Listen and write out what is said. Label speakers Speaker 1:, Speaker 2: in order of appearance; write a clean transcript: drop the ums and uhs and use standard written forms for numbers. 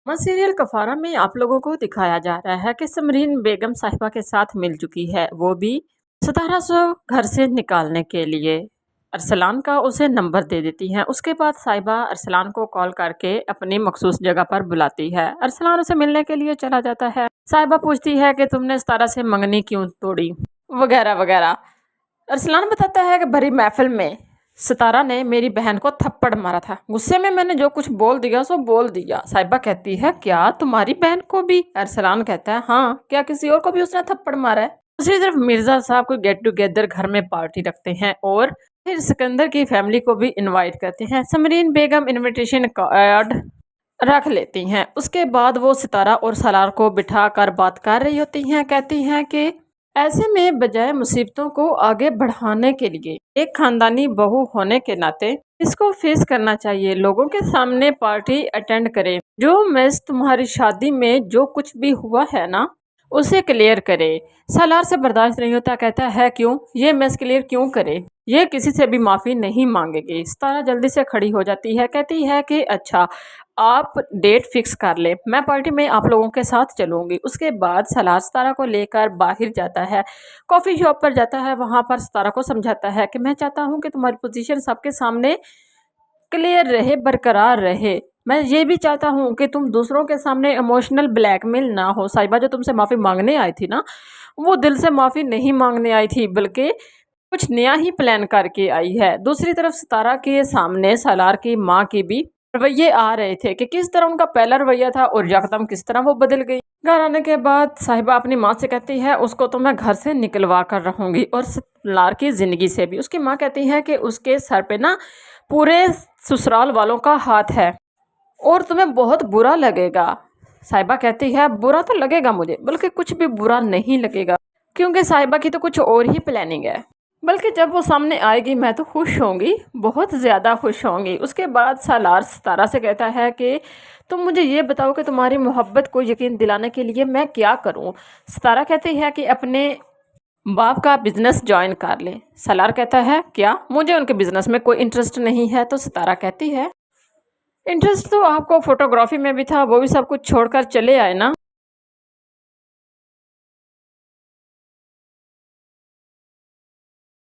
Speaker 1: Serial कफारा में आप लोगों को दिखाया जा रहा है कि समरीन बेगम साहिबा के साथ मिल चुकी है, वो भी 1700 घर से निकालने के लिए। अरसलान का उसे नंबर दे देती हैं। उसके बाद साहिबा अरसलान को कॉल करके अपनी मखसूस जगह पर बुलाती है। अरसलान उसे मिलने के लिए चला जाता है। साहिबा पूछती है कि तुमने सितारा से मंगनी क्यों तोड़ी, वगैरह वगैरह। अरसलान बताता है कि भरी महफिल में सितारा ने मेरी बहन को थप्पड़ मारा था, गुस्से में मैंने जो कुछ बोल दिया सो बोल दिया। साहिबा कहती है क्या तुम्हारी बहन को भी? अरसलान कहता है हाँ, क्या किसी और को भी उसने थप्पड़ मारा है? दूसरी तरफ मिर्जा साहब को गेट टुगेदर घर में पार्टी रखते हैं और फिर सिकंदर की फैमिली को भी इनवाइट करते हैं। समरीन बेगम इनविटेशन कार्ड रख लेती हैं। उसके बाद वो सितारा और सलार को बिठा कर बात कर रही होती हैं। कहती हैं कि ऐसे में बजाय मुसीबतों को आगे बढ़ाने के लिए एक खानदानी बहू होने के नाते इसको फेस करना चाहिए। लोगों के सामने पार्टी अटेंड करें। जो मिस तुम्हारी शादी में जो कुछ भी हुआ है ना, उसे क्लियर करे। सलार से बर्दाश्त नहीं होता, कहता है क्यों, ये मिस क्लियर क्यों करे, ये किसी से भी माफ़ी नहीं मांगेगी। सितारा जल्दी से खड़ी हो जाती है, कहती है कि अच्छा आप डेट फिक्स कर ले, मैं पार्टी में आप लोगों के साथ चलूंगी। उसके बाद सलार सितारा को लेकर बाहर जाता है, कॉफ़ी शॉप पर जाता है। वहाँ पर सितारा को समझाता है कि मैं चाहता हूँ कि तुम्हारी पोजीशन सबके सामने क्लियर रहे, बरकरार रहे। मैं ये भी चाहता हूँ कि तुम दूसरों के सामने इमोशनल ब्लैकमेल ना हो। साहिबा जो तुमसे माफ़ी मांगने आई थी ना, वो दिल से माफ़ी नहीं मांगने आई थी, बल्कि कुछ नया ही प्लान करके आई है। दूसरी तरफ सितारा के सामने सलार की माँ के भी रवैये आ रहे थे कि किस तरह उनका पहला रवैया था और यकदम किस तरह वो बदल गई। घर आने के बाद साहिबा अपनी माँ से कहती है उसको तो मैं घर से निकलवा कर रहूँगी और सलार की ज़िंदगी से भी। उसकी माँ कहती है कि उसके सर पे ना पूरे ससुराल वालों का हाथ है और तुम्हें बहुत बुरा लगेगा। साहिबा कहती है बुरा तो लगेगा मुझे, बल्कि कुछ भी बुरा नहीं लगेगा, क्योंकि साहिबा की तो कुछ और ही प्लानिंग है। बल्कि जब वो सामने आएगी मैं तो खुश होंगी, बहुत ज़्यादा खुश होंगी। उसके बाद सलार सितारा से कहता है कि तुम मुझे ये बताओ कि तुम्हारी मोहब्बत को यकीन दिलाने के लिए मैं क्या करूं। सितारा कहती है कि अपने बाप का बिजनेस ज्वाइन कर ले। सलार कहता है क्या, मुझे उनके बिजनेस में कोई इंटरेस्ट नहीं है। तो सितारा कहती है इंटरेस्ट तो आपको फोटोग्राफी में भी था, वो भी सब कुछ छोड़कर चले आए ना।